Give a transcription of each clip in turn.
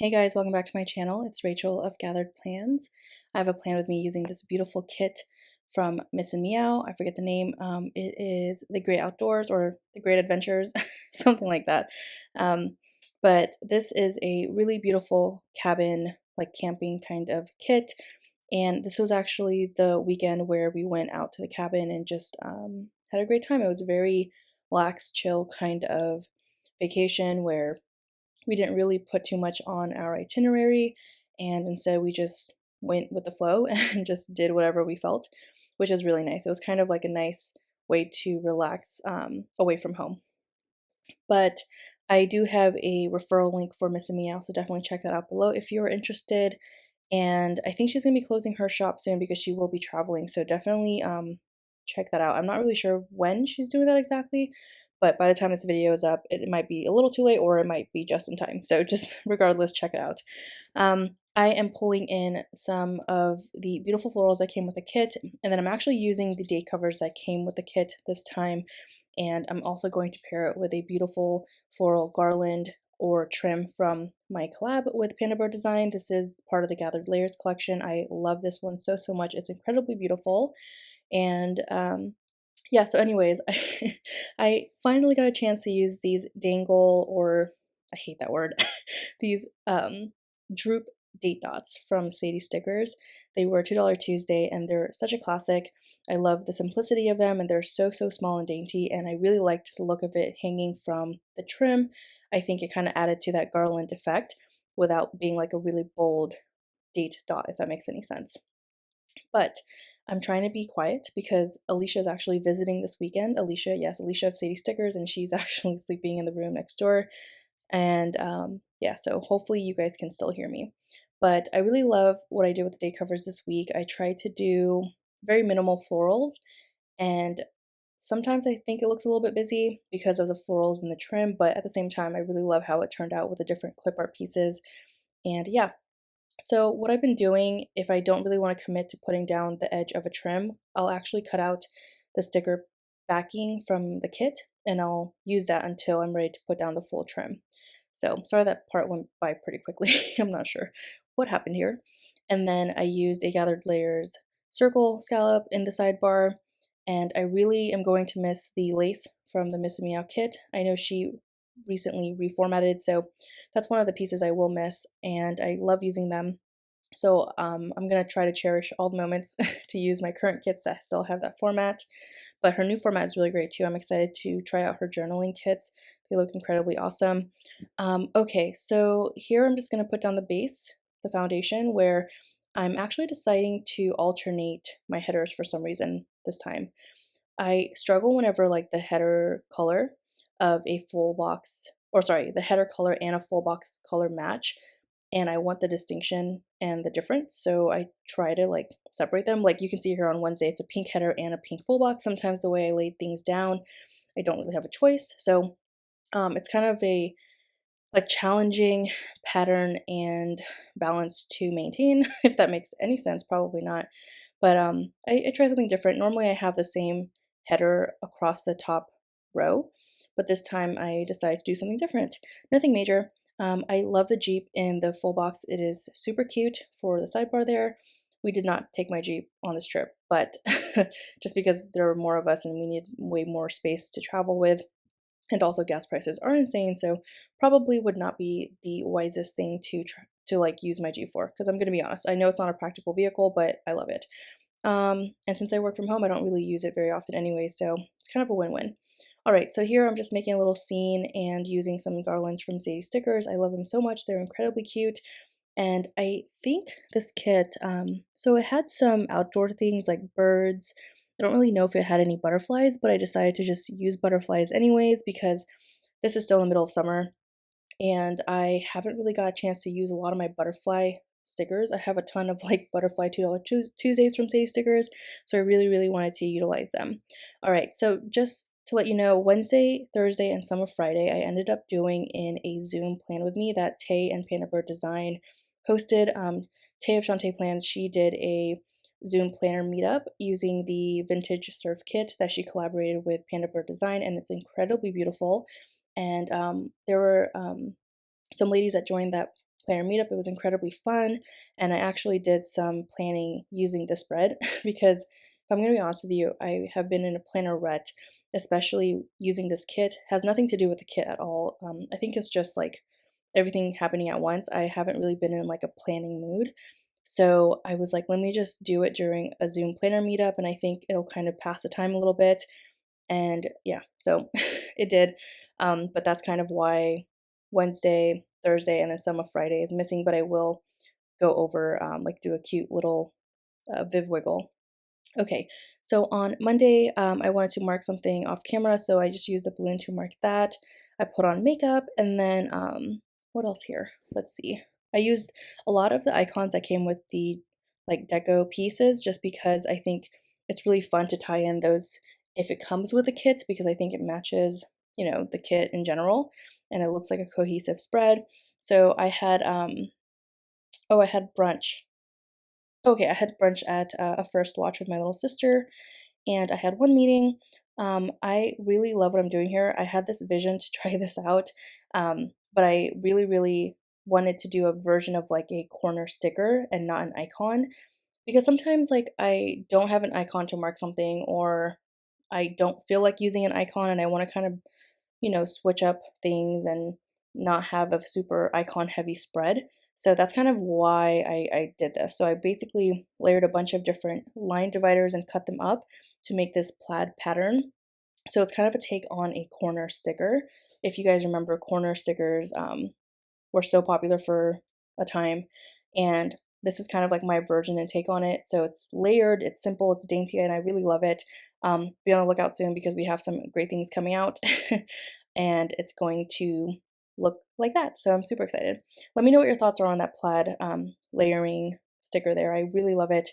Hey guys, welcome back to my channel. It's Rachel of Gathered Plans. I have a plan with me using this beautiful kit from Miss and Meow. I forget the name. It is The Great Outdoors or The Great Adventures, something like that. But this is a really beautiful cabin, like camping kind of kit. And this was actually the weekend where we went out to the cabin and just had a great time. It was a very relaxed, chill kind of vacation where we didn't really put too much on our itinerary, and instead we just went with the flow and just did whatever we felt, which is really nice. It was kind of like a nice way to relax away from home. But I do have a referral link for Miss and Meow, so definitely check that out below if you're interested. And I think she's gonna be closing her shop soon because she will be traveling. So definitely check that out. I'm not really sure when she's doing that exactly, but by the time this video is up, it might be a little too late or it might be just in time. So just regardless, check it out. I am pulling in some of the beautiful florals that came with the kit, and then I'm actually using the date covers that came with the kit this time. And I'm also going to pair it with a beautiful floral garland or trim from my collab with Panda Bird Design. This is part of the Gathered Layers collection. I love this one so much. It's incredibly beautiful. And yeah, so anyways, I finally got a chance to use these dangle, or I hate that word, these droop date dots from Sadie Stickers. They were $2 Tuesday and they're such a classic. I love the simplicity of them and they're so small and dainty, and I really liked the look of it hanging from the trim. I think it kind of added to that garland effect without being like a really bold date dot, if that makes any sense. But I'm trying to be quiet because Alicia is actually visiting this weekend. Alicia, yes, Alicia of Sadie Stickers, and she's actually sleeping in the room next door. And yeah, so hopefully you guys can still hear me. But I really love what I did with the day covers this week. I tried to do very minimal florals, and sometimes I think it looks a little bit busy because of the florals and the trim, but at the same time, I really love how it turned out with the different clip art pieces. And yeah, so what I've been doing, if I don't really want to commit to putting down the edge of a trim, I'll actually cut out the sticker backing from the kit and I'll use that until I'm ready to put down the full trim. So sorry that part went by pretty quickly. I'm not sure what happened here. And then I used a Gathered Layers circle scallop in the sidebar, and I really am going to miss the lace from the Miss Meow kit. I know she recently reformatted, so that's one of the pieces I will miss, and I love using them. So I'm gonna try to cherish all the moments to use my current kits that still have that format. But her new format is really great too. I'm excited to try out her journaling kits. They look incredibly awesome. Okay, so here I'm just gonna put down the base, the foundation, where I'm actually deciding to alternate my headers for some reason this time. I struggle whenever like the header color of a full box, or sorry, the header color and a full box color match, and I want the distinction and the difference. So I try to like separate them. Like you can see here on Wednesday, it's a pink header and a pink full box. Sometimes the way I laid things down, I don't really have a choice. So it's kind of a like challenging pattern and balance to maintain, if that makes any sense. Probably not, but I try something different. Normally I have the same header across the top row, but this time I decided to do something different. Nothing major. I love the Jeep in the full box. It is super cute for the sidebar there. We did not take my Jeep on this trip, but just because there were more of us and we need way more space to travel with, and also gas prices are insane, so probably would not be the wisest thing to like use my Jeep for, because I'm gonna be honest, I know it's not a practical vehicle, but I love it. And since I work from home, I don't really use it very often anyway, so it's kind of a win-win. All right, so here I'm just making a little scene and using some garlands from Sadie Stickers. I love them so much. They're incredibly cute. And I think this kit, so it had some outdoor things like birds. I don't really know if it had any butterflies, but I decided to just use butterflies anyways because this is still in the middle of summer and I haven't really got a chance to use a lot of my butterfly stickers. I have a ton of like butterfly $2 Tuesdays from Sadie Stickers, so I really wanted to utilize them. All right, so just to let you know, Wednesday, Thursday, and some of Friday, I ended up doing in a Zoom plan with me that Tay and Panda Bird Design hosted. Tay of Shantae Plans, she did a Zoom planner meetup using the vintage surf kit that she collaborated with Panda Bird Design, and it's incredibly beautiful. And there were some ladies that joined that planner meetup. It was incredibly fun, and I actually did some planning using this spread because if I'm going to be honest with you, I have been in a planner rut, especially using this kit. It has nothing to do with the kit at all. I think it's just like everything happening at once. I haven't really been in like a planning mood. So I was like, let me just do it during a Zoom planner meetup, and I think it'll kind of pass the time a little bit. And yeah, so it did. But that's kind of why Wednesday, Thursday, and then some of Friday is missing. But I will go over, like, do a cute little Viv wiggle. Okay, so on Monday, I wanted to mark something off camera, so I just used a balloon to mark that. I put on makeup, and then what else here? Let's see. I used a lot of the icons that came with the like deco pieces, just because I think it's really fun to tie in those if it comes with a kit, because I think it matches, the kit in general, and it looks like a cohesive spread. So I had I had brunch. Okay, I had brunch at a First Watch with my little sister, and I had one meeting. I really love what I'm doing here. I had this vision to try this out, but I really, really wanted to do a version of like a corner sticker and not an icon, because sometimes like I don't have an icon to mark something, or I don't feel like using an icon and I want to kind of, switch up things and not have a super icon heavy spread. So that's kind of why I did this. So I basically layered a bunch of different line dividers and cut them up to make this plaid pattern. So it's kind of a take on a corner sticker. If you guys remember, corner stickers were so popular for a time, and this is kind of like my version and take on it. So it's layered, it's simple, it's dainty, and I really love it. Be on the lookout soon because we have some great things coming out, and it's going to look like that. So I'm super excited. Let me know what your thoughts are on that plaid layering sticker there. I really love it.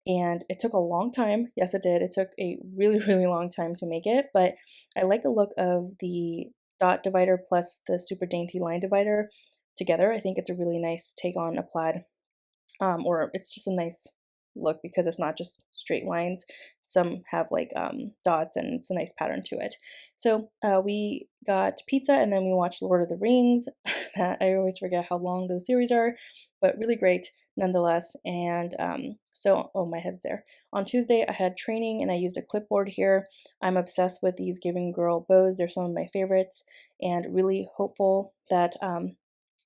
And it took a long time. Yes, it did. It took a really, really long time to make it, but I like the look of the dot divider plus the super dainty line divider together. I think it's a really nice take on a plaid, or it's just a nice look because it's not just straight lines. Some have like dots, and it's a nice pattern to it. So we got pizza, and then we watched Lord of the Rings. I always forget how long those series are, but really great nonetheless. And oh, my head's there. On Tuesday, I had training, and I used a clipboard here. I'm obsessed with these Giving Girl bows. They're some of my favorites, and really hopeful that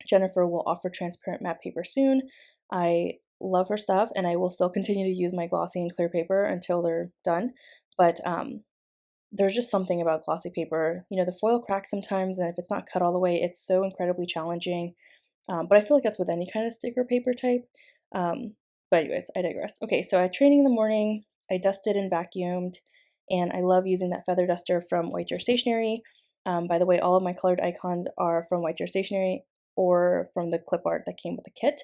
Jennifer will offer transparent matte paper soon. I love her stuff, and I will still continue to use my glossy and clear paper until they're done. But there's just something about glossy paper. The foil cracks sometimes, and if it's not cut all the way, it's so incredibly challenging. But I feel like that's with any kind of sticker paper type. But anyways, I digress. Okay, so I had training in the morning. I dusted and vacuumed, and I love using that feather duster from White Deer Stationery. By the way, all of my colored icons are from White Deer Stationery or from the clip art that came with the kit.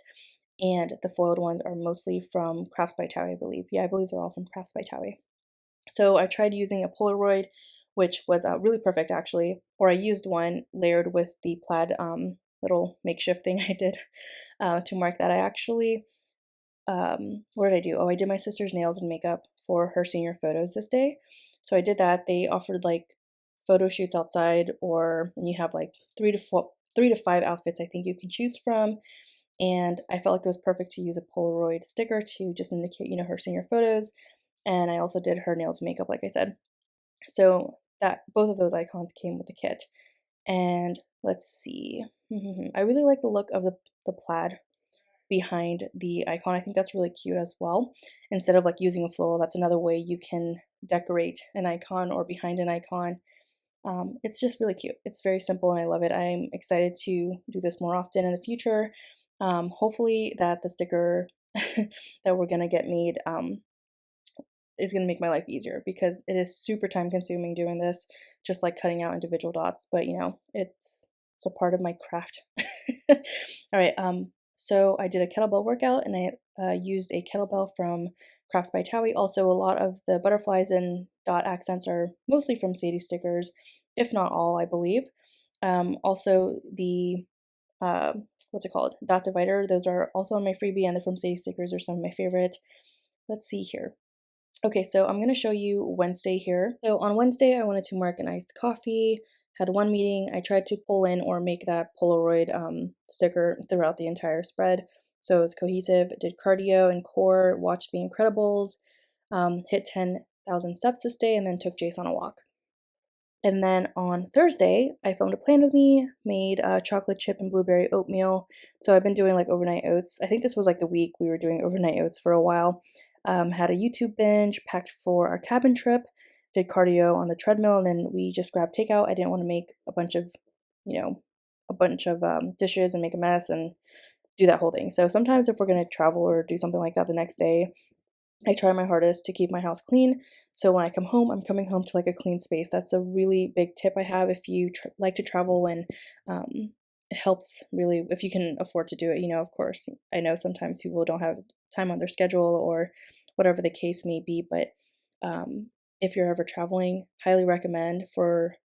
And the foiled ones are mostly from Crafts by Towie, I believe. Yeah, I believe they're all from Crafts by Towie. So I tried using a Polaroid, which was really perfect actually, or I used one layered with the plaid little makeshift thing I did to mark that. I actually, what did I do? Oh, I did my sister's nails and makeup for her senior photos this day. So I did that. They offered like photo shoots outside, and you have like 3 to 5 outfits I think you can choose from. And I felt like it was perfect to use a Polaroid sticker to just indicate, her senior photos. And I also did her nails and makeup, like I said. So that both of those icons came with the kit. And let's see. I really like the look of the plaid behind the icon. I think that's really cute as well. Instead of like using a floral, that's another way you can decorate an icon or behind an icon. It's just really cute. It's very simple, and I love it. I'm excited to do this more often in the future. Hopefully that the sticker that we're gonna get made is gonna make my life easier, because it is super time consuming doing this, just like cutting out individual dots. But it's a part of my craft. All right. So I did a kettlebell workout, and I used a kettlebell from Crafts by Towie. Also, a lot of the butterflies and dot accents are mostly from Sadie stickers, if not all, I believe. Also the what's it called? Dot divider. Those are also on my freebie, and they're from Sadie stickers, are some of my favorite. Let's see here. Okay, so I'm going to show you Wednesday here. So on Wednesday, I wanted to mark an iced coffee, had one meeting. I tried to pull in or make that Polaroid sticker throughout the entire spread, so it was cohesive. Did cardio and core, watched The Incredibles, hit 10,000 steps this day, and then took Jace on a walk. And then on Thursday, I filmed a plan with me, made chocolate chip and blueberry oatmeal. So I've been doing like overnight oats. I think this was like the week we were doing overnight oats for a while. Had a YouTube binge, packed for our cabin trip, did cardio on the treadmill, and then we just grabbed takeout. I didn't want to make a bunch of, dishes and make a mess and do that whole thing. So sometimes if we're going to travel or do something like that the next day, I try my hardest to keep my house clean. So when I come home, I'm coming home to like a clean space. That's a really big tip I have if you like to travel, and it helps really if you can afford to do it. Of course, I know sometimes people don't have time on their schedule or whatever the case may be, but if you're ever traveling, highly recommend for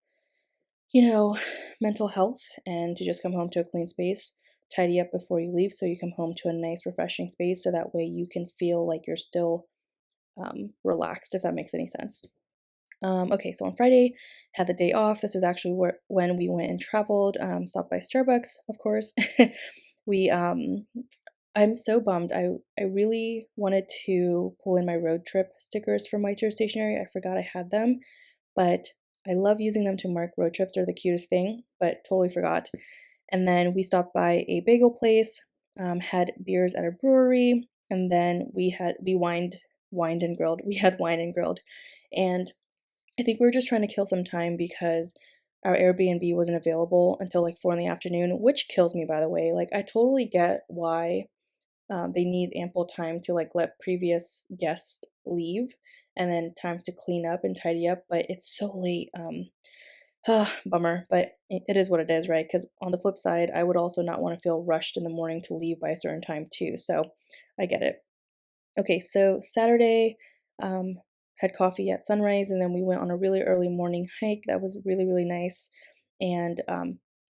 mental health and to just come home to a clean space. Tidy up before you leave so you come home to a nice, refreshing space so that way you can feel like you're still relaxed, if that makes any sense. Okay, so on Friday, had the day off. This was actually when we went and traveled, stopped by Starbucks, of course. we, I'm so bummed. I really wanted to pull in my road trip stickers from White Tier Stationery. I forgot I had them, but I love using them to mark road trips. They're the cutest thing, but totally forgot. And then we stopped by a bagel place, had beers at a brewery, and then we wined and grilled. We had wine and grilled. And I think we were just trying to kill some time because our Airbnb wasn't available until like 4 in the afternoon, which kills me, by the way. Like, I totally get why they need ample time to like let previous guests leave and then times to clean up and tidy up, but it's so late. Bummer, but it is what it is, right? Because on the flip side, I would also not want to feel rushed in the morning to leave by a certain time too. So I get it. Okay, so Saturday, um, had coffee at sunrise, and then we went on a really early morning hike. That was really, really nice. And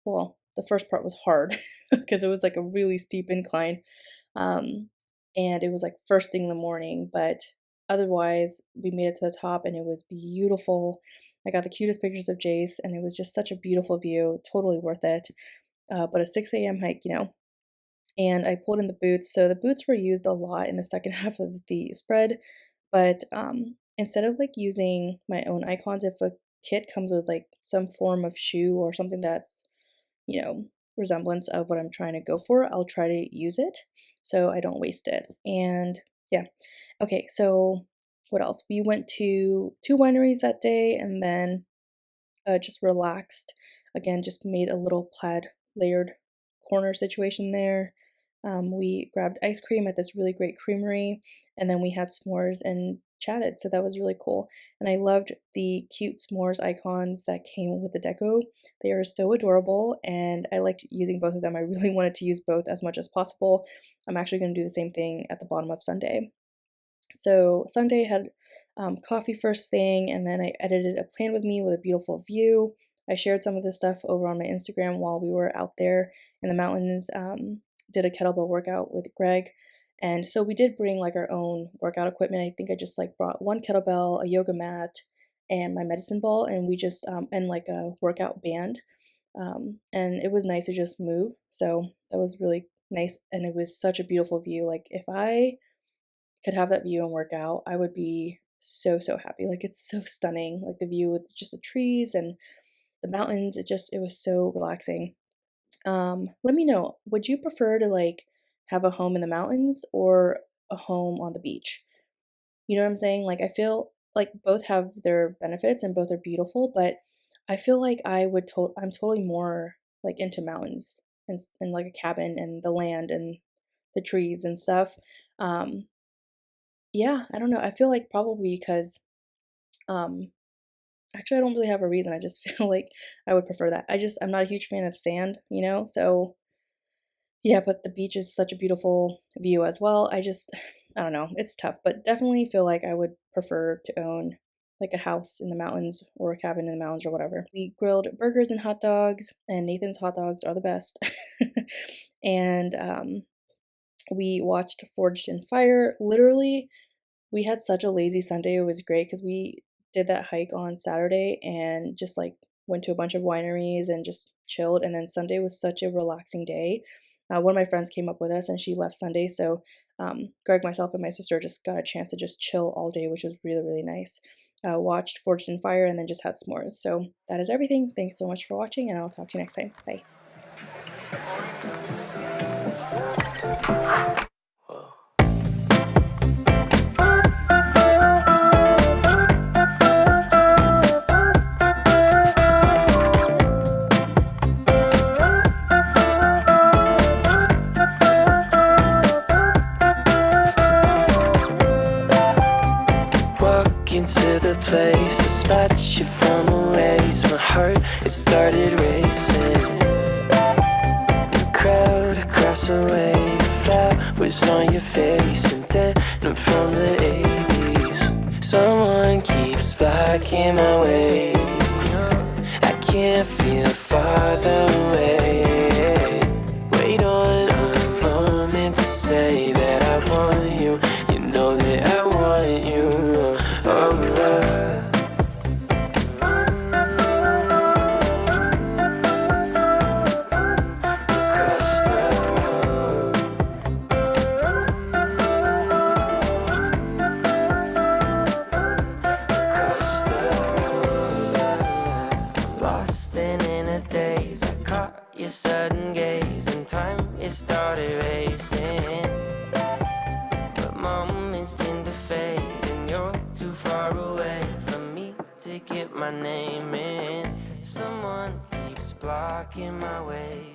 well, the first part was hard because it was like a really steep incline. Um, and it was like first thing in the morning, but otherwise, we made it to the top and it was beautiful. I got the cutest pictures of Jace, and it was just such a beautiful view, totally worth it. But a 6 a.m. hike, and I pulled in the boots. So the boots were used a lot in the second half of the spread, but instead of like using my own icons, if a kit comes with like some form of shoe or something that's, resemblance of what I'm trying to go for, I'll try to use it so I don't waste it. And yeah, okay, so what else? We went to 2 wineries that day and then just relaxed. Again, just made a little plaid layered corner situation there. We grabbed ice cream at this really great creamery, and then we had s'mores and chatted. So that was really cool. And I loved the cute s'mores icons that came with the deco. They are so adorable, and I liked using both of them. I really wanted to use both as much as possible. I'm actually going to do the same thing at the bottom of Sunday. So Sunday had coffee first thing, and then I edited a plan with me with a beautiful view. I shared some of this stuff over on my Instagram while we were out there in the mountains. Did a kettlebell workout with Greg, and so we did bring like our own workout equipment. I think I just like brought one kettlebell, a yoga mat, and my medicine ball, and we just and like a workout band. And it was nice to just move. So that was really nice, and it was such a beautiful view. Like, if I could have that view and work out, I would be so, so happy. Like, it's so stunning. Like, the view with just the trees and the mountains, it was so relaxing. Let me know, would you prefer to like have a home in the mountains or a home on the beach? You know what I'm saying? Like, I feel like both have their benefits and both are beautiful, but I feel like I'm totally more like into mountains and like a cabin and the land and the trees and stuff. Um, yeah, I don't know. I feel like probably because, um, actually, I don't really have a reason. I just feel like I would prefer that. I'm not a huge fan of sand, so yeah, but the beach is such a beautiful view as well. I don't know. It's tough, but definitely feel like I would prefer to own like a house in the mountains or a cabin in the mountains or whatever. We grilled burgers and hot dogs, and Nathan's hot dogs are the best. And we watched Forged in Fire. Literally, we had such a lazy Sunday. It was great because we did that hike on Saturday and just like went to a bunch of wineries and just chilled. And then Sunday was such a relaxing day. One of my friends came up with us and she left Sunday, so Greg, myself, and my sister just got a chance to just chill all day, which was really, really nice. Watched Forged in Fire and then just had s'mores. So that is everything. Thanks so much for watching, and I'll talk to you next time. Bye. Into the place, a spot you from a ways. My heart, it started racing. The crowd across the way, flowers on your face, and then I'm from the 80s. Someone keeps blocking my way. I can't feel farther away. Wait on a moment to say that I want you. You know that I want you. Your sudden gaze and time, it started racing. But moments tend to fade and you're too far away from me to get my name in. Someone keeps blocking my way.